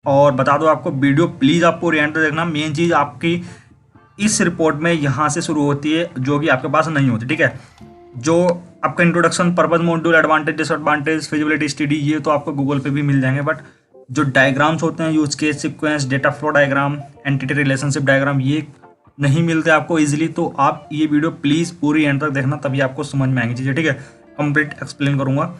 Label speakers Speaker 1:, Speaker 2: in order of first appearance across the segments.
Speaker 1: और बता दो आपको वीडियो प्लीज़ आप पूरी एंड तक देखना। मेन चीज़ आपकी इस रिपोर्ट में यहाँ से शुरू होती है जो कि आपके पास नहीं होती, ठीक है। जो आपका introduction, purpose module, advantage disadvantage, feasibility study, ये तो आपको गूगल पे भी मिल जाएंगे। बट जो डायग्राम्स होते हैं, use case sequence, data flow diagram, entity relationship diagram, ये नहीं मिलते आपको इजीली। तो आप ये वीडियो प्लीज़ पूरी एंड तक देखना, तभी आपको समझ में आएंगी चीज़ें, ठीक है। कंप्लीट एक्सप्लेन करूंगा।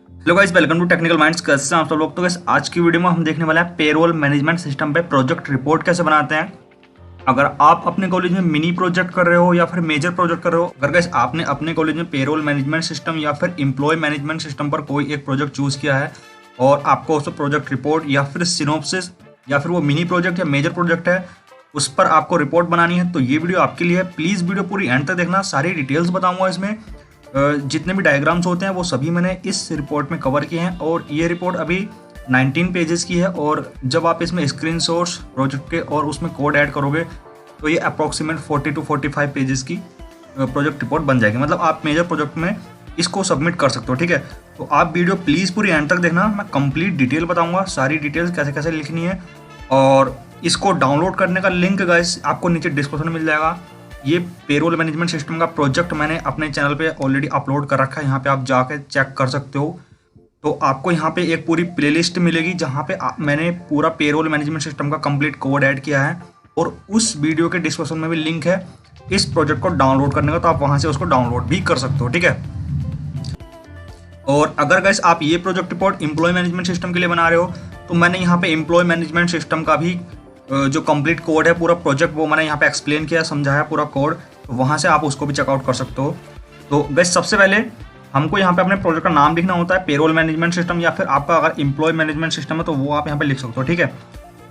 Speaker 1: Hello guys, welcome to technical minds. कैसे हैं आप सब लोग? तो गाइस आज की वीडियो में हम देखने वाले हैं पेरोल मैनेजमेंट सिस्टम पे प्रोजेक्ट रिपोर्ट कैसे बनाते हैं। अगर आप अपने कॉलेज में मिनी प्रोजेक्ट कर रहे हो या फिर मेजर प्रोजेक्ट कर रहे हो, अगर गाइस आपने अपने कॉलेज में पेरोल मैनेजमेंट सिस्टम या फिर एम्प्लॉय मैनेजमेंट सिस्टम पर कोई एक प्रोजेक्ट चूज किया है और आपको उस प्रोजेक्ट रिपोर्ट या फिर सिनॉप्सिस या फिर वो मिनी प्रोजेक्ट या मेजर प्रोजेक्ट है उस पर आपको रिपोर्ट बनानी है, तो ये वीडियो आपके लिए है। प्लीज़ वीडियो पूरी एंड तक देखना, सारी डिटेल्स बताऊंगा इसमें। जितने भी डायग्राम्स होते हैं वो सभी मैंने इस रिपोर्ट में कवर किए हैं और ये रिपोर्ट अभी 19 पेजेस की है। और जब आप इसमें स्क्रीनशॉट्स प्रोजेक्ट के और उसमें कोड ऐड करोगे तो ये अप्रॉक्सीमेट 40 to 45 पेजेस की प्रोजेक्ट रिपोर्ट बन जाएगी। मतलब आप मेजर प्रोजेक्ट में इसको सबमिट कर सकते हो, ठीक है। तो आप वीडियो प्लीज़ पूरी एंड तक देखना, मैं कंप्लीट डिटेल बताऊंगा, सारी डिटेल्स कैसे कैसे लिखनी है। और इसको डाउनलोड करने का लिंक गाइस आपको नीचे डिस्क्रिप्शन में मिल जाएगा। ये पेरोल मैनेजमेंट सिस्टम का प्रोजेक्ट मैंने अपने चैनल पे ऑलरेडी अपलोड कर रखा है, यहाँ पे आप जाके चेक कर सकते हो। तो आपको यहाँ पे एक पूरी प्लेलिस्ट मिलेगी जहाँ पे मैंने पूरा पेरोल मैनेजमेंट सिस्टम का कंप्लीट कोड ऐड किया है और उस वीडियो के डिस्क्रिप्शन में भी लिंक है इस प्रोजेक्ट को डाउनलोड करने का, तो आप वहाँ से उसको डाउनलोड भी कर सकते हो, ठीक है। और अगर गाइस आप ये project report employ management system के लिए बना रहे हो तो मैंने यहाँ पे एम्प्लॉय मैनेजमेंट सिस्टम का भी जो कंप्लीट कोड है पूरा प्रोजेक्ट वो मैंने यहाँ पे एक्सप्लेन किया, समझाया पूरा कोड, तो वहाँ से आप उसको भी चेकआउट कर सकते हो। तो गाइस सबसे पहले हमको यहाँ पे अपने प्रोजेक्ट का नाम लिखना होता है, पेरोल मैनेजमेंट सिस्टम, या फिर आपका अगर एम्प्लॉय मैनेजमेंट सिस्टम है तो वो आप यहाँ पे लिख सकते हो, ठीक है।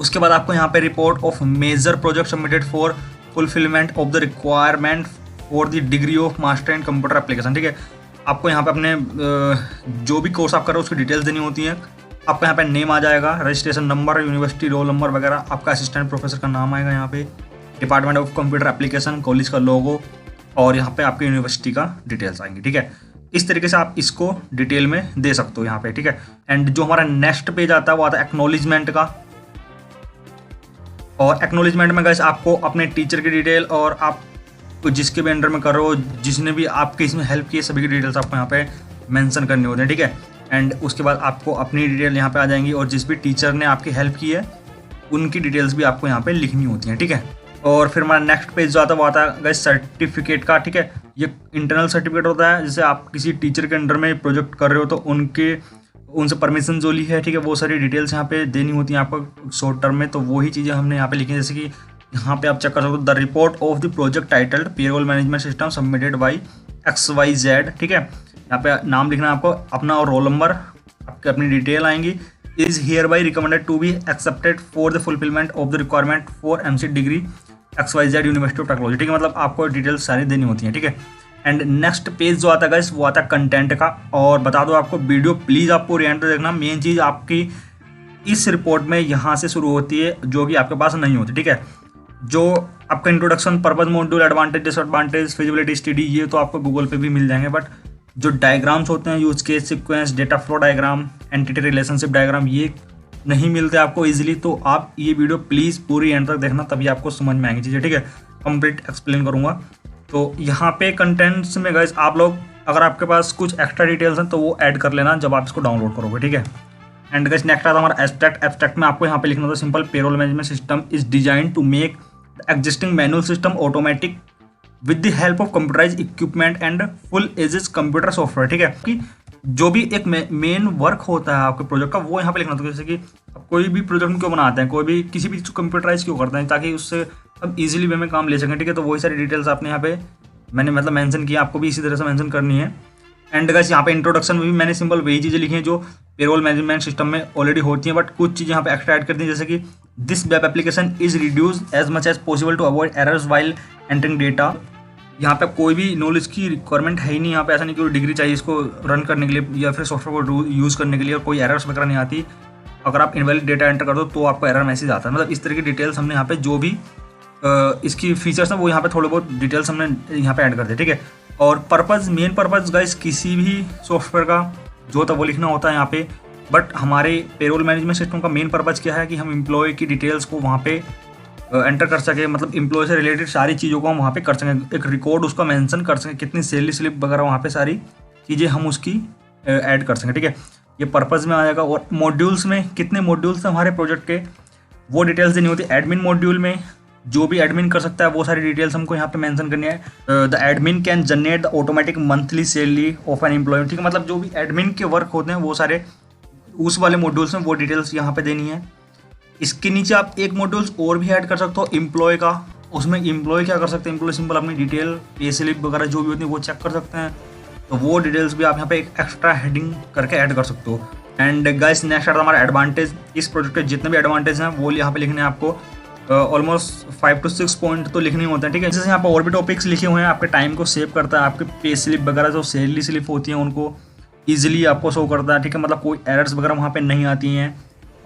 Speaker 1: उसके बाद आपको यहाँ पे report of major project submitted for fulfilment of the requirement for the degree of master in computer application, ठीक है। आपको यहाँ पे अपने जो भी कोर्स आप कर रहे हो उसकी डिटेल्स देनी होती है। आपका यहाँ पे नेम आ जाएगा, registration number, university roll number वगैरह, आपका असिस्टेंट प्रोफेसर का नाम आएगा, यहाँ पे department of computer application, college का लोगो और यहाँ पे आपकी यूनिवर्सिटी का डिटेल्स आएंगी, ठीक है। इस तरीके से आप इसको डिटेल में दे सकते हो यहाँ पे, ठीक है। एंड जो हमारा नेक्स्ट पेज आता है वो आता है एक्नॉलेजमेंट का। और एक्नॉलेजमेंट में गाइस आपको अपने टीचर की डिटेल और आप जिसके भी अंडर में कर रहे हो, जिसने भी आपके इसमें हेल्प की, सभी की डिटेल्स आपको यहाँ पे मेंशन करनी होती है, ठीक है। एंड उसके बाद आपको अपनी डिटेल यहाँ पे आ जाएंगी और जिस भी टीचर ने आपकी हेल्प की है उनकी डिटेल्स भी आपको यहाँ पे लिखनी होती हैं, ठीक है। और फिर हमारा नेक्स्ट पेज जो आता है वो आता है गाइस सर्टिफिकेट का, ठीक है। ये इंटरनल सर्टिफिकेट होता है, जैसे आप किसी टीचर के अंडर में प्रोजेक्ट कर रहे हो तो उनसे परमिशन जो ली है, ठीक है, वो सारी डिटेल्स यहाँ पे देनी होती हैं आपको शॉर्ट टर्म में। तो वही चीज़ें हमने यहाँ पे लिखी है, जैसे कि यहाँ पे आप चेक कर सकते हो the report of the project titled payroll management system submitted by XYZ, ठीक है। यहाँ पे नाम लिखना है आपको, अपना और रोल नंबर, आपकी अपनी डिटेल आएंगी। Is hereby recommended to be accepted for the fulfilment of the requirement for MC degree XYZ university of technology, ठीक है। मतलब आपको डिटेल्स सारी देनी होती हैं, ठीक है। एंड नेक्स्ट पेज जो आता है गाइस वो आता है कंटेंट का। और बता दो आपको वीडियो प्लीज़ आप पूरी एंड तक देखना। मेन चीज़ आपकी इस रिपोर्ट में यहाँ से शुरू होती है जो कि आपके पास नहीं होती, ठीक है। जो आपका introduction, purpose module, advantage disadvantage, feasibility study, ये तो आपको गूगल पे भी मिल जाएंगे। बट जो डायग्राम्स होते हैं, use case sequence, data flow diagram, entity relationship diagram, ये नहीं मिलते आपको इजीली। तो आप ये वीडियो प्लीज़ पूरी एंड तक देखना, तभी आपको समझ में आएंगी चीज़ें, ठीक है। कंप्लीट एक्सप्लेन करूँगा। तो यहाँ पे कंटेंट्स में गाइस आप लोग अगर आपके पास कुछ एक्स्ट्रा डिटेल्स हैं तो वो ऐड कर लेना जब आप इसको डाउनलोड करोगे, ठीक है। एंड गाइस नेक्स्ट आता है हमारा एब्स्ट्रैक्ट। एब्स्ट्रैक्ट में आपको यहाँ पे लिखना होता है simple payroll management system is design to make existing manual system automatic with the help of computerize equipment and full ages computer software, ठीक है। कि जो भी एक मेन वर्क होता है आपके प्रोजेक्ट का वो यहाँ पे लिखना होता है। जैसे कि कोई भी प्रोजेक्ट क्यों बनाते हैं, कोई भी किसी भी कंप्यूटराइज क्यों करते हैं, ताकि उससे अब इजीली वे में काम ले सकें, ठीक है। तो वही सारी डिटेल्स आपने यहाँ पे मैंने मतलब मेंशन किया, आपको भी इसी तरह से मेंशन करनी है। एंड गाइस यहाँ पे इंट्रोडक्शन में भी मैंने सिंपल वही चीज़ें लिखी हैं जो पेरोल मैनेजमेंट सिस्टम में ऑलरेडी होती हैं, बट कुछ चीज़ें यहाँ पे एक्स्ट्रा ऐड कर दी हैं, जैसे कि this web application is reduce as much as possible to avoid errors while entering data. यहाँ पे कोई भी नॉलेज की रिक्वायरमेंट है ही नहीं, यहाँ पे ऐसा नहीं कि डिग्री चाहिए इसको रन करने के लिए या फिर सॉफ्टवेयर को यूज़ करने के लिए, और कोई एरर्स वगैरह नहीं आती। अगर आप इनवैलिड डेटा एंटर कर दो तो आपको एरर मैसेज आता है। मतलब इस तरह की डिटेल्स हमने यहाँ पे जो भी इसकी फीचर्स हैं वो यहाँ पे थोड़े बहुत डिटेल्स हमने यहाँ पे ऐड कर दिए, ठीक है। और पर्पज़, मेन पर्पज़ गाइस किसी भी सॉफ्टवेयर का जो होता है वो लिखना होता है यहाँ पे। बट हमारे पेरोल मैनेजमेंट सिस्टम का मेन पर्पज़ क्या है कि हम एम्प्लॉय की डिटेल्स को वहाँ पे एंटर कर सके, मतलब एम्प्लॉय से रिलेटेड सारी चीज़ों को हम वहाँ पे कर सकें, एक रिकॉर्ड उसका मेंशन कर सकें, कितनी सैलरी स्लिप वगैरह वहाँ पे सारी चीज़ें हम उसकी ऐड कर सकें, ठीक है। ये पर्पज़ में आ जाएगा। और मॉड्यूल्स में कितने मॉड्यूल्स हैं हमारे प्रोजेक्ट के, वो डिटेल्स देनी होती है। एडमिन मॉड्यूल में जो भी एडमिन कर सकता है वो सारी डिटेल्स हमको यहाँ पे मेंशन करनी है। The admin can generate the automatic monthly salary of an employ, ठीक है। मतलब जो भी एडमिन के वर्क होते हैं वो सारे उस वाले मॉड्यूल्स में वो डिटेल्स यहाँ पे देनी है। इसके नीचे आप एक मॉड्यूल्स और भी ऐड कर सकते हो एम्प्लॉय का। उसमें एम्प्लॉय क्या कर सकते हैं, एम्प्लॉय सिंपल अपनी डिटेल पे स्लिप वगैरह जो भी होती है वो चेक कर सकते हैं, तो वो डिटेल्स भी आप यहाँ पे एक एक्स्ट्रा हेडिंग करके ऐड कर सकते हो। एंड गाइस नेक्स्ट आता है हमारा एडवांटेज। इस प्रोजेक्ट के जितने भी एडवांटेज हैं वो यहाँ पे लिखने हैं आपको, ऑलमोस्ट 5 to 6 पॉइंट तो लिखने होते हैं, ठीक है। जैसे यहाँ पे और भी टॉपिक्स लिखे हुए हैं, आपके टाइम को सेव करता है, आपके पे स्लिप वगैरह जो सैलरी स्लिप होती हैं उनको ईजिली आपको शो करता है, ठीक है। मतलब कोई एरर्स वगैरह वहाँ पे नहीं आती हैं।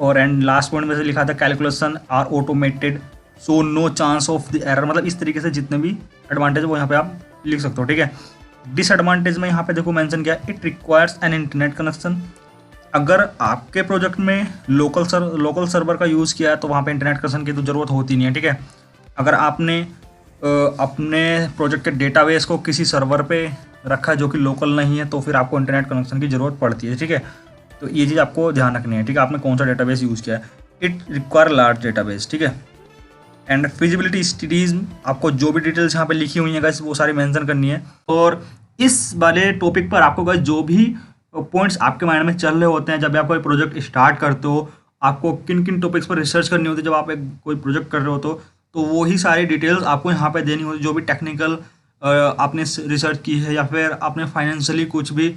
Speaker 1: और एंड लास्ट पॉइंट में से लिखा था calculation are automated so no chance of the error. मतलब इस तरीके से जितने भी एडवांटेज वो यहाँ पे आप लिख सकते हो, ठीक है। डिसएडवांटेज में यहाँ पे देखो मेंशन किया, it requires an internet connection. अगर आपके प्रोजेक्ट में लोकल सर्वर का यूज़ किया है तो वहाँ पे इंटरनेट कनेक्शन की तो ज़रूरत होती नहीं है, ठीक है। अगर आपने अपने प्रोजेक्ट के डेटाबेस को किसी सर्वर पे रखा है जो कि लोकल नहीं है तो फिर आपको इंटरनेट कनेक्शन की ज़रूरत पड़ती है, ठीक है। तो ये चीज़ आपको ध्यान रखनी है, ठीक है। आपने कौन सा डेटाबेस यूज़ किया है, इट रिक्वायर लार्ज डेटाबेस, ठीक है। एंड फिजिबिलिटी स्टडीज़, आपको जो भी डिटेल्स यहाँ पे लिखी हुई हैं गाइस वो सारी मेंशन करनी है। और इस वाले टॉपिक पर आपको गाइस जो भी पॉइंट्स आपके माइंड में चल रहे होते हैं जब आप कोई प्रोजेक्ट स्टार्ट करते हो, आपको किन किन टॉपिक्स पर रिसर्च करनी होती है जब आप कोई प्रोजेक्ट कर रहे हो तो वही सारी डिटेल्स आपको यहाँ पे देनी होती है। जो भी टेक्निकल आपने रिसर्च की है या फिर आपने फाइनेंशियली कुछ भी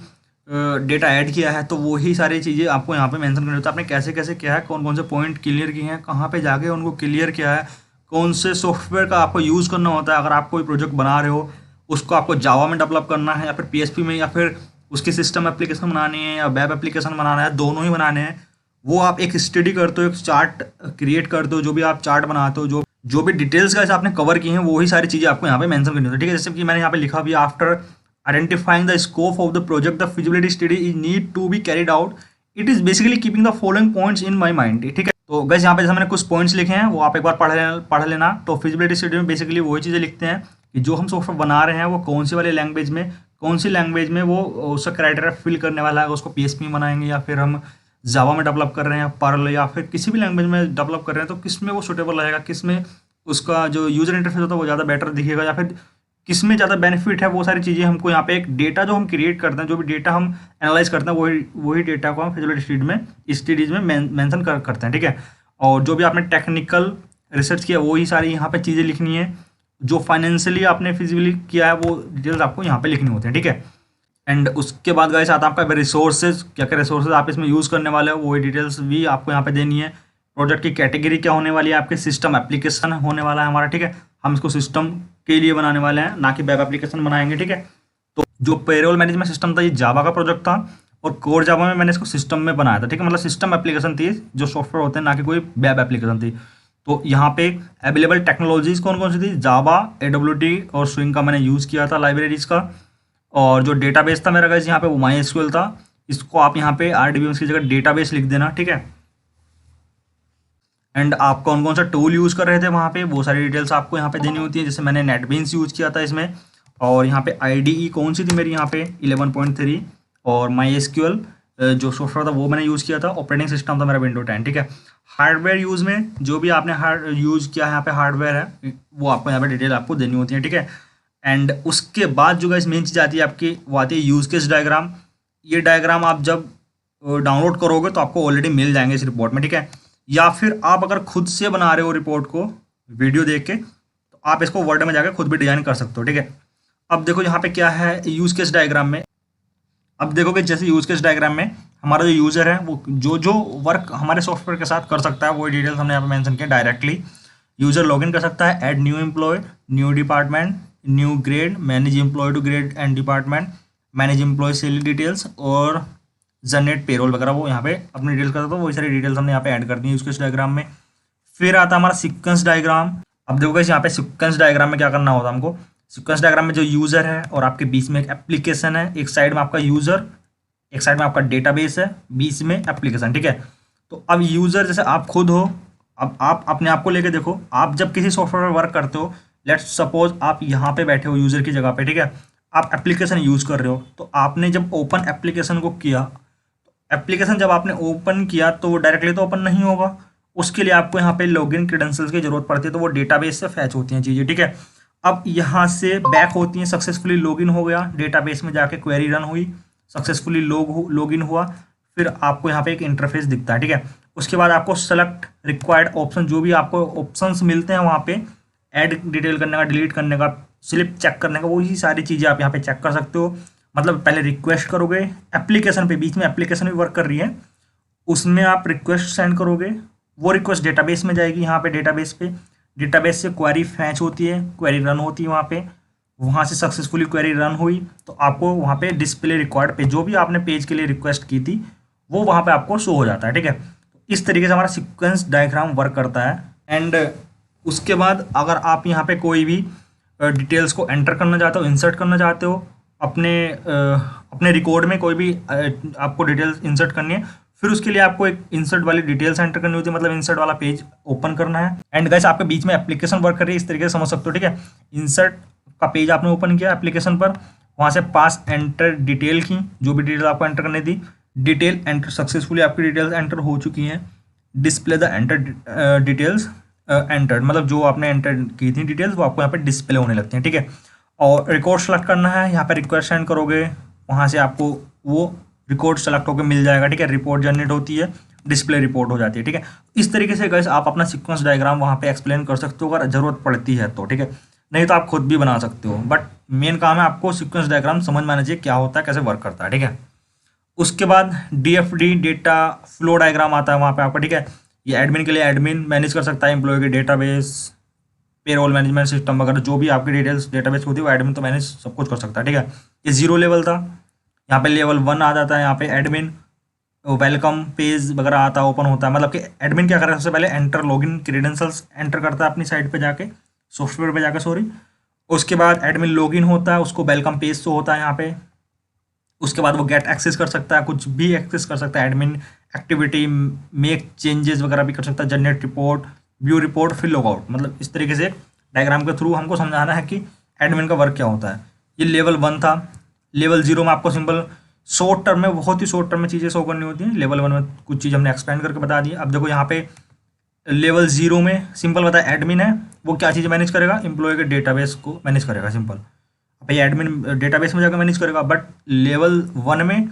Speaker 1: डेटा ऐड किया है तो वही सारी चीज़ें आपको यहाँ पे मेंशन करनी होती है। आपने कैसे कैसे किया है, कौन कौन से पॉइंट क्लियर किए हैं, कहाँ पे जाके उनको क्लियर किया है, कौन से सॉफ्टवेयर का आपको यूज़ करना होता है। अगर आप कोई प्रोजेक्ट बना रहे हो उसको आपको जावा में डेवलप करना है या फिर PHP में, या फिर उसकी सिस्टम एप्लीकेशन बनानी है या वेब एप्लीकेशन बनाना है, दोनों ही बनाने हैं, वो आप एक स्टडी करते हो, एक चार्ट क्रिएट करते हो, जो भी आप चार्ट बनाते हो, जो भी डिटेल्स का आपने कवर की हैं वही सारी चीज़ें आपको यहाँ पे मेंशन करनी होती है, ठीक है। जैसे कि मैंने यहाँ पे लिखा भी, after identifying the scope of the project the feasibility study is need to be carried out, it is basically keeping the following points in my mind, ठीक है। तो गाइस यहाँ पे जैसे मैंने कुछ पॉइंट्स लिखे हैं वो आप एक बार पढ़ लेना। तो फिजिबिलिटी स्टडी में बेसिकली वही चीज़ें लिखते हैं कि जो हम सॉफ्टवेयर बना रहे हैं वो कौन सी वाली लैंग्वेज में, कौन सी लैंग्वेज में वो उसका क्राइटेरिया फिल करने वाला है। उसको PHP में बनाएंगे या फिर हम जावा में डेवलप कर रहे हैं, पर्ल या फिर किसी भी लैंग्वेज में डेवलप कर रहे हैं, तो किस में वो सूटेबल रहेगा, किस में उसका जो यूज़र इंटरफेस होता है वो ज़्यादा बेटर दिखेगा, या फिर किस में ज़्यादा बेनिफिट है, वो सारी चीज़ें हमको यहाँ पे एक डेटा जो हम क्रिएट करते हैं, जो भी डेटा हम एनालाइज करते हैं वही डेटा को हम फिजिबिलिटी स्टडीज में मेंशन करते हैं, ठीक है। और जो भी आपने टेक्निकल रिसर्च किया वही सारी यहाँ पे चीज़ें लिखनी है। जो फाइनेंशियली आपने फिजिबली किया है वो डिटेल्स आपको यहाँ पे लिखनी होती हैं, ठीक है। एंड उसके बाद गाइस आता है आपका रिसोर्सेज, क्या क्या रिसोर्सेज आप इसमें यूज़ करने वाले हो वही डिटेल्स भी आपको यहाँ पे देनी है। प्रोजेक्ट की कैटेगरी क्या होने वाली है, आपके सिस्टम एप्लीकेशन होने वाला है हमारा, ठीक है। हम इसको सिस्टम के लिए बनाने वाले हैं, ना कि वेब एप्लीकेशन बनाएंगे, ठीक है। तो जो पेरोल मैनेजमेंट सिस्टम था ये जावा का प्रोजेक्ट था और कोर जावा में मैंने इसको सिस्टम में बनाया था, ठीक है। मतलब सिस्टम एप्लीकेशन थी जो सॉफ्टवेयर होते हैं, ना कि कोई वेब एप्लीकेशन थी। तो यहाँ पे अवेलेबल टेक्नोलॉजीज कौन कौन सी थी, जावा, AWT और स्विंग का मैंने यूज़ किया था लाइब्रेरीज का। और जो डेटाबेस था मेरा गाइस यहाँ पे वो MySQL था। इसको आप यहाँ पे RDBMS की जगह डेटाबेस लिख देना, ठीक है। एंड आप कौन कौन सा टूल यूज़ कर रहे थे वहाँ पे वो सारी डिटेल्स आपको यहाँ पे देनी होती है। जैसे मैंने नेटबीन्स यूज़ किया था इसमें, और यहाँ पे IDE कौन सी थी मेरी यहाँ पे 11.3, और MySQL जो सॉफ्टवेयर था वो मैंने यूज़ किया था। ऑपरेटिंग सिस्टम था मेरा Windows 10, ठीक है। हार्डवेयर यूज़ में जो भी आपने यूज़ किया है यहाँ पे हार्डवेयर है वो आपको यहाँ पे डिटेल आपको देनी होती है, ठीक है। एंड उसके बाद जो गाइस मेन चीज़ आती है आपकी, वो आती है यूज़ केस डायग्राम। ये डायग्राम आप जब डाउनलोड करोगे तो आपको ऑलरेडी मिल जाएंगे इस रिपोर्ट में, ठीक है। या फिर आप अगर खुद से बना रहे हो रिपोर्ट को वीडियो देख के तो आप इसको वर्ड में जाकर खुद भी डिजाइन कर सकते हो, ठीक है। अब देखो यहाँ पे क्या है यूज़ केस डायग्राम में। अब देखोगे जैसे यूज़ केस डायग्राम में हमारा जो यूज़र है वो जो वर्क हमारे सॉफ्टवेयर के साथ कर सकता है वही डिटेल्स हमने यहाँ पे मेंशन किया। डायरेक्टली यूज़र लॉगिन कर सकता है, add new employ, new department, new grade, manage employ to grade and department, manage employ salary details और जनरेट पेरोल वगैरह वो यहाँ पे अपनी डिटेल्स करता है। तो वही सारी डिटेल्स हमने यहाँ पे ऐड कर दी है यूज़ केस डायग्राम में। फिर आता है हमारा सीक्वेंस डायग्राम। अब देखो यहाँ पे सीक्वेंस डायग्राम में क्या करना होता है हमको। सीक्वेंस डायग्राम में जो यूज़र है और आपके बीच में एक एप्लीकेशन है, एक साइड में आपका यूज़र, एक साइड में आपका डेटाबेस है, बीच में एप्लीकेशन, ठीक है। तो अब यूज़र जैसे आप खुद हो, अब आप अपने आप को लेके देखो, आप जब किसी सॉफ्टवेयर पर वर्क करते हो, लेट्स सपोज आप यहाँ पे बैठे हो यूज़र की जगह पे, ठीक है, आप एप्लीकेशन यूज़ कर रहे हो, तो आपने जब ओपन एप्लीकेशन को किया, एप्लीकेशन जब आपने ओपन किया तो वो डायरेक्टली तो ओपन नहीं होगा, उसके लिए आपको यहाँ पे लॉगिन क्रेडेंशियल्स की जरूरत पड़ती है, तो वो डेटाबेस से फैच होती हैं चीज़ें, ठीक है। अब यहाँ से बैक होती हैं, सक्सेसफुली लॉगिन हो गया, डेटाबेस में जाके क्वेरी रन हुई, सक्सेसफुली लॉगिन हुआ, फिर आपको यहाँ पे एक इंटरफेस दिखता है, ठीक है। उसके बाद आपको सेलेक्ट रिक्वायर्ड ऑप्शन, जो भी आपको ऑप्शंस मिलते हैं वहाँ पे ऐड डिटेल करने का, डिलीट करने का, स्लिप चेक करने का, वही सारी चीज़ें आप यहाँ पे चेक कर सकते हो। मतलब पहले रिक्वेस्ट करोगे एप्लीकेशन पे, बीच में एप्लीकेशन भी वर्क कर रही है, उसमें आप रिक्वेस्ट सेंड करोगे, वो रिक्वेस्ट डेटाबेस में जाएगी, यहाँ पे डेटाबेस से क्वेरी फैच होती है, क्वेरी रन होती है वहाँ पे, वहाँ से सक्सेसफुली क्वेरी रन हुई तो आपको वहाँ पे डिस्प्ले रिक्वायर्ड पे, जो भी आपने पेज के लिए रिक्वेस्ट की थी वो वहाँ पे आपको शो हो जाता है, ठीक है। इस तरीके से हमारा सीक्वेंस डायग्राम वर्क करता है। एंड उसके बाद अगर आप यहाँ पे कोई भी डिटेल्स को एंटर करना चाहते हो, इंसर्ट करना चाहते हो, अपने रिकॉर्ड में कोई भी आपको डिटेल्स इंसर्ट करनी है, फिर उसके लिए आपको एक इंसर्ट वाली डिटेल्स एंटर करनी होती है, मतलब इंसर्ट वाला पेज ओपन करना है। एंड गाइस आपके बीच में एप्लीकेशन वर्क कर रही है, इस तरीके से समझ सकते हो, ठीक है। इंसर्ट का पेज आपने ओपन किया एप्लीकेशन पर, वहाँ से पास एंटर डिटेल की, जो भी डिटेल आपको एंटर करनी थी, डिटेल एंटर सक्सेसफुली, आपकी डिटेल्स एंटर हो चुकी हैं। Display the enter details entered, मतलब जो आपने एंटर की थी डिटेल्स वो आपको यहाँ पे डिस्प्ले होने लगती हैं, ठीक है। और रिकॉर्ड सेलेक्ट करना है, यहाँ पे रिक्वेस्ट सेंड करोगे, वहाँ से आपको वो रिकॉर्ड सेलेक्ट होकर मिल जाएगा, ठीक है। रिपोर्ट जनरेट होती है, डिस्प्ले रिपोर्ट हो जाती है, ठीक है। इस तरीके से गाइस आप अपना सीक्वेंस डायग्राम वहाँ पे एक्सप्लेन कर सकते हो अगर ज़रूरत पड़ती है तो, ठीक है। नहीं तो आप खुद भी बना सकते हो, बट मेन काम है आपको सीक्वेंस डायग्राम समझ में आना चाहिए क्या होता है, कैसे वर्क करता है, ठीक है। उसके बाद DFD डेटा फ्लो डायग्राम आता है वहाँ पे आपका, ठीक है। ये एडमिन के लिए एडमिन मैनेज कर सकता है एम्प्लॉय के डेटाबेस, पेरोल मैनेजमेंट सिस्टम वगैरह, जो भी आपकी डिटेल्स डेटाबेस होती है वो एडमिन तो मैनेज सब कुछ कर सकता है, ठीक है। ये 0 लेवल था, यहाँ पे लेवल 1 आ जाता है, यहाँ पे एडमिन वेलकम पेज वगैरह आता है, ओपन होता है, मतलब कि एडमिन क्या करेगा, सबसे पहले एंटर लॉगिन क्रेडेंशियल्स एंटर करता है अपनी साइट पे जाके, सॉफ्टवेयर पे जाकर, सॉरी। उसके बाद एडमिन लॉगिन होता है, उसको वेलकम पेज शो होता है यहाँ पे। उसके बाद वो गेट एक्सेस कर सकता है, कुछ भी एक्सेस कर सकता है, एडमिन एक्टिविटी, मेक चेंजेस वगैरह भी कर सकता है, जनरेट रिपोर्ट, व्यू रिपोर्ट, फिर लॉग आउट। मतलब इस तरीके से डायग्राम के थ्रू हमको समझाना है कि एडमिन का वर्क क्या होता है। ये लेवल 1 था। लेवल 0 में आपको सिंपल शॉर्ट टर्म में, बहुत ही शॉर्ट टर्म में चीज़ें शो करनी होती हैं। लेवल 1 में कुछ चीज़ हमने एक्सप्लेन करके बता दी। अब देखो यहाँ पे लेवल 0 में सिंपल बताया, एडमिन है वो क्या चीज़ मैनेज करेगा, एम्प्लॉय के डेटाबेस को मैनेज करेगा, सिंपल। भाई एडमिन डेटाबेस में जाकर मैनेज करेगा, बट लेवल 1 में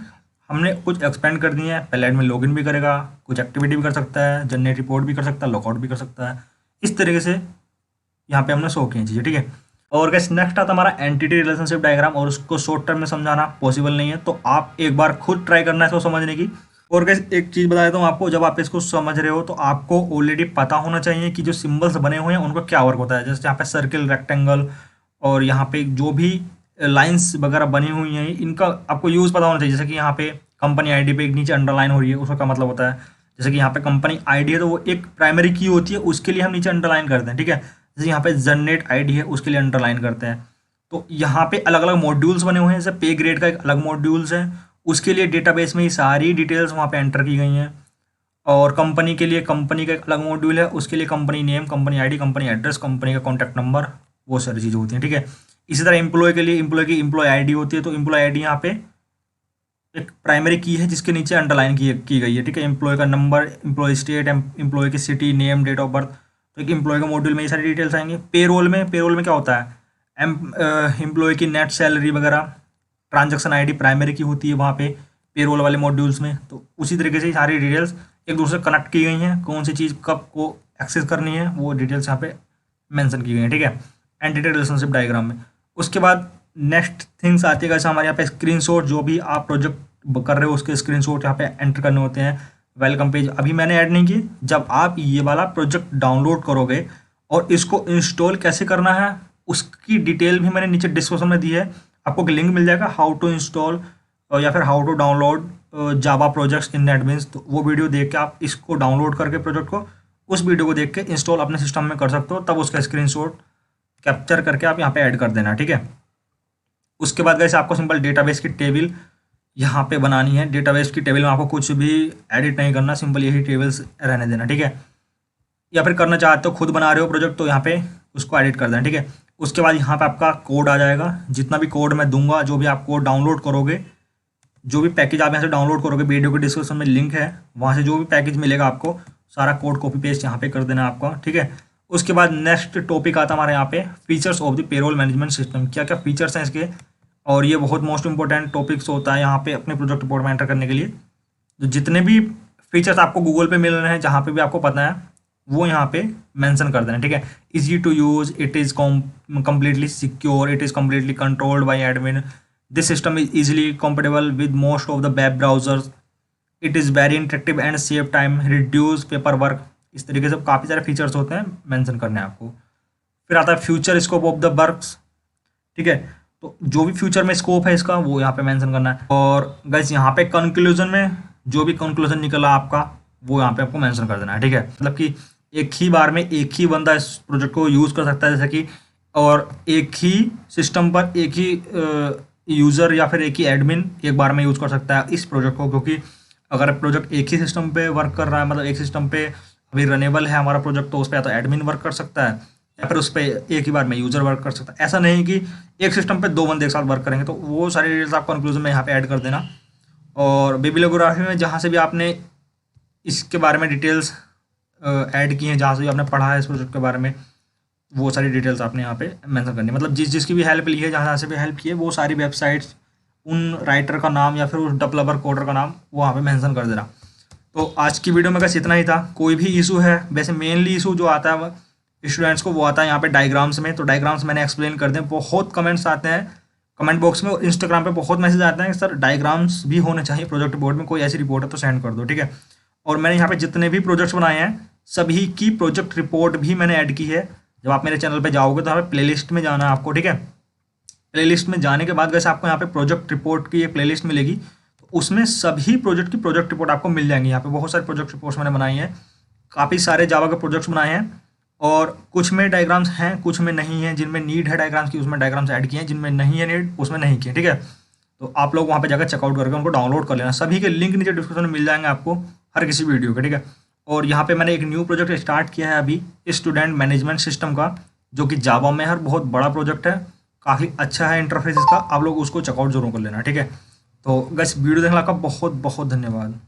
Speaker 1: हमने कुछ एक्सपेंड कर दिए हैं। पहले एडमिन लॉगिन भी करेगा, कुछ एक्टिविटी भी कर सकता है, जनरेट रिपोर्ट भी कर सकता है, लॉकआउट भी कर सकता है। इस तरीके से यहाँ पे हमने शो की चीज़ें, ठीक है। और गैस नेक्स्ट आता हमारा एंटिटी रिलेशनशिप डायग्राम, और उसको शॉर्ट टर्म में समझाना पॉसिबल नहीं है, तो आप एक बार खुद ट्राई करना है इसको समझने की। और गैस एक चीज़ बता देता हूँ आपको, जब आप इसको समझ रहे हो तो आपको ऑलरेडी पता होना चाहिए कि जो सिम्बल्स बने हुए हैं उनका क्या वर्क होता है। जैसे यहाँ पे सर्किल, रेक्टेंगल, और यहाँ पे जो भी लाइंस वगैरह बनी हुई हैं, इनका आपको यूज़ पता होना चाहिए। जैसे कि यहाँ पे कंपनी आईडी पे एक नीचे अंडरलाइन हो रही है, उसका क्या मतलब होता है। जैसे कि यहाँ पे कंपनी आईडी है तो वो एक प्राइमरी की होती है, उसके लिए हम नीचे अंडरलाइन करते हैं, ठीक है। जैसे यहाँ पे जनरेट आईडी है, उसके लिए अंडरलाइन करते हैं। तो यहाँ पे अलग अलग मॉड्यूल्स बने हुए हैं। जैसे पे ग्रेड का एक अलग मॉड्यूल्स है, उसके लिए डेटाबेस में ये सारी डिटेल्स वहाँ पे एंटर की गई हैं। और कंपनी के लिए कंपनी का एक अलग मॉड्यूल है, उसके लिए company name, company ID, company address, company का कॉन्टैक्ट नंबर, वो सारी चीज़ें होती हैं, ठीक है। इसी तरह एम्प्लॉय के लिए एम्प्लॉय की एम्प्लॉय आईडी होती है, तो एम्प्लॉय आईडी यहाँ पे एक प्राइमरी की है जिसके नीचे अंडरलाइन की गई है, ठीक है। एम्प्लॉय का नंबर, एम्प्लॉय स्टेट, एम्प्लॉय की city, name, date of birth, तो एक एम्प्लॉय का मॉड्यूल में ये सारी डिटेल्स आएंगे। पेरोल में क्या होता है, एम्प्लॉय की नेट सैलरी वगैरह, ट्रांजेक्शन आईडी प्राइमरी की होती है वहाँ पे पेरोल वाले मॉड्यूल्स में। तो उसी तरीके से सारी डिटेल्स एक दूसरे से कनेक्ट की गई हैं, कौन सी चीज़ कब को एक्सेस करनी है वो डिटेल्स यहाँ पे मेंशन की गई हैं, ठीक है, एंटिटी रिलेशनशिप डायग्राम में। उसके बाद नेक्स्ट थिंग्स आती है, जैसे हमारे यहाँ पे स्क्रीनशॉट, जो भी आप प्रोजेक्ट कर रहे हो उसके स्क्रीनशॉट यहाँ पे एंटर करने होते हैं। वेलकम पेज अभी मैंने ऐड नहीं की, जब आप ये वाला प्रोजेक्ट डाउनलोड करोगे और इसको इंस्टॉल कैसे करना है उसकी डिटेल भी मैंने नीचे डिस्क्रिप्शन में दी है, आपको लिंक मिल जाएगा, हाउ टू इंस्टॉल या फिर how to download Java projects in NetBeans. तो वो वीडियो देख के आप इसको डाउनलोड करके प्रोजेक्ट को, उस वीडियो को देख के इंस्टॉल अपने सिस्टम में कर सकते हो, तब उसका स्क्रीनशॉट कैप्चर करके आप यहाँ पे ऐड कर देना, ठीक है। उसके बाद वैसे आपको सिंपल डेटाबेस की टेबल यहाँ पे बनानी है। डेटाबेस की टेबल में आपको कुछ भी एडिट नहीं करना, सिंपल यही टेबल्स रहने देना, ठीक है। या फिर करना चाहते हो खुद बना रहे हो प्रोजेक्ट तो यहाँ पे उसको एडिट कर देना, ठीक है। उसके बाद यहाँ पे आपका कोड आ जाएगा, जितना भी कोड मैं दूंगा, जो भी आप कोड डाउनलोड करोगे, जो भी पैकेज आप यहाँ से डाउनलोड करोगे, वीडियो के डिस्क्रिप्शन में लिंक है, वहाँ से जो भी पैकेज मिलेगा आपको सारा कोड कॉपी पेस्ट यहाँ पे कर देना आपका, ठीक है। उसके बाद नेक्स्ट टॉपिक आता है हमारे यहाँ पे features of the payroll management system, क्या क्या फीचर्स हैं इसके। और ये बहुत मोस्ट इंपॉर्टेंट टॉपिक्स होता है यहाँ पे अपने प्रोजेक्ट रिपोर्ट में एंटर करने के लिए। तो जितने भी फीचर्स आपको गूगल पे मिल रहे हैं, जहाँ पे भी आपको पता है, वो यहाँ पे मेंशन कर देना, ठीक है। Easy to use, it is completely secure, it is completely controlled by admin, this system is easily compatible with most of the web browsers, it is very interactive and save time, reduce paper work. इस तरीके से काफ़ी सारे features होते हैं, mention करने हैं आपको। फिर आता है future scope of the works, ठीक है। तो जो भी फ्यूचर में स्कोप है इसका वो यहाँ पे मेंशन करना है। और गाइस यहाँ पे कंक्लूजन में जो भी कंक्लूजन निकला आपका वो यहाँ पे आपको मेंशन कर देना है, ठीक है। मतलब कि एक ही बार में एक ही बंदा इस प्रोजेक्ट को यूज़ कर सकता है, जैसे कि, और एक ही सिस्टम पर एक ही यूज़र या फिर एक ही एडमिन एक बार में यूज़ कर सकता है इस प्रोजेक्ट को। क्योंकि अगर प्रोजेक्ट एक ही सिस्टम पे वर्क कर रहा है, मतलब एक सिस्टम पे अभी रनेबल है हमारा प्रोजेक्ट, तो उस पर या तो एडमिन वर्क कर सकता है या फिर उस पर एक ही बार में यूज़र वर्क कर सकता है। ऐसा नहीं कि एक सिस्टम पे दो बंदे एक साथ वर्क करेंगे। तो वो सारी डिटेल्स आप कंक्लूजन में यहाँ पे ऐड कर देना। और बिब्लियोग्राफी में जहाँ से भी आपने इसके बारे में डिटेल्स ऐड की हैं, जहाँ से भी आपने पढ़ा है इस प्रोजेक्ट के बारे में, वो सारी डिटेल्स आपने यहाँ पे मेंशन करनी है। मतलब जिसकी भी हेल्प ली है, जहाँ से भी हेल्प की है, वो सारी वेबसाइट्स, उन राइटर का नाम या फिर उस डेवलपर कोडर का नाम वो वहाँ पे मेंशन कर देना। तो आज की वीडियो में बस इतना ही था। कोई भी इशू है, वैसे मेनली इशू जो आता है स्टूडेंट्स को वो आता है यहाँ पे डायग्राम्स में। तो डायग्राम्स मैंने एक्सप्लेन कर दें, बहुत कमेंट्स आते हैं कमेंट बॉक्स में, इंस्टाग्राम पे बहुत मैसेज आते हैं कि सर डायग्राम्स भी होने चाहिए प्रोजेक्ट बोर्ड में, कोई ऐसी रिपोर्ट है तो सेंड कर दो, ठीक है। और मैंने यहाँ पे जितने भी प्रोजेक्ट्स बनाए हैं सभी की प्रोजेक्ट रिपोर्ट भी मैंने ऐड की है। जब आप मेरे चैनल पे जाओगे तो यहाँ पे प्लेलिस्ट में जाना है आपको, ठीक है। प्लेलिस्ट में जाने के बाद वैसे आपको यहाँ पे प्रोजेक्ट रिपोर्ट की एक प्लेलिस्ट मिलेगी, तो उसमें सभी प्रोजेक्ट की प्रोजेक्ट रिपोर्ट आपको मिल जाएंगी। यहाँ पे बहुत सारे प्रोजेक्ट रिपोर्ट्स मैंने बनाई हैं, काफ़ी सारे जावा के प्रोजेक्ट्स बनाए हैं, और कुछ में डायग्राम्स हैं कुछ में नहीं है। जिनमें नीड है डायग्राम्स की उसमें डायग्राम्स ऐड किए हैं, जिनमें नहीं है नीड उसमें नहीं किए, ठीक है। तो आप लोग वहाँ पे जाकर चेकआउट करके उनको डाउनलोड कर लेना। सभी के लिंक नीचे डिस्क्रिप्शन में मिल जाएंगे आपको हर किसी वीडियो के, ठीक है। और यहाँ पे मैंने एक न्यू प्रोजेक्ट स्टार्ट किया है अभी स्टूडेंट मैनेजमेंट सिस्टम का, जो कि जावा में है, बहुत बड़ा प्रोजेक्ट है, काफ़ी अच्छा है इंटरफेस इसका, आप लोग उसको चेकआउट जरूर कर लेना, ठीक है। तो बस वीडियो देखने का बहुत बहुत धन्यवाद।